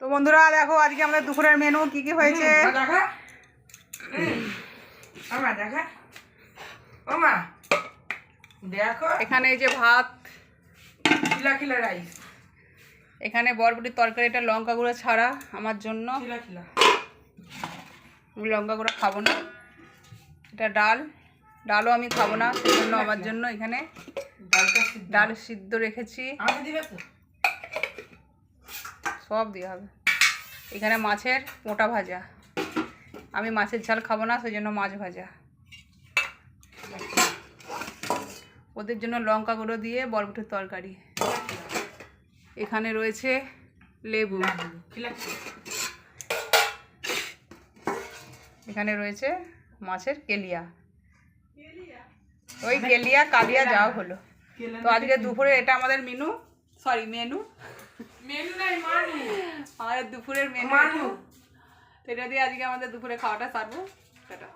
তো বন্ধুরা দেখো আজকে আমাদের দুপুরের মেনু কি কি হয়েছে। এখানে এই যে ভাত, রাইস, এখানে বরবটির তরকারি, এটা লঙ্কা গুঁড়ো ছাড়া আমার জন্য, লঙ্কা গুঁড়ো খাবো না। এটা ডালও আমি খাবো না, সেজন্য আমার জন্য এখানে ডাল সিদ্ধ রেখেছি, সব দেওয়া হবে। এখানে মাছের মোটা ভাজা, আমি মাছের ঝাল খাবো না, সেই জন্য মাছ ভাজা। ওদের জন্য লঙ্কা গুঁড়ো দিয়ে বরবটির তরকারি। এখানে রয়েছে লেবু, এখানে রয়েছে মাছের কেলিয়া, ওই কেলিয়া কালিয়া যাও হলো। তো আজকে দুপুরে এটা আমাদের মেনু আমাদের দুপুরের মেনু। তো এটা দিয়ে আজকে আমাদের দুপুরে খাওয়াটা সারবো। টাটা।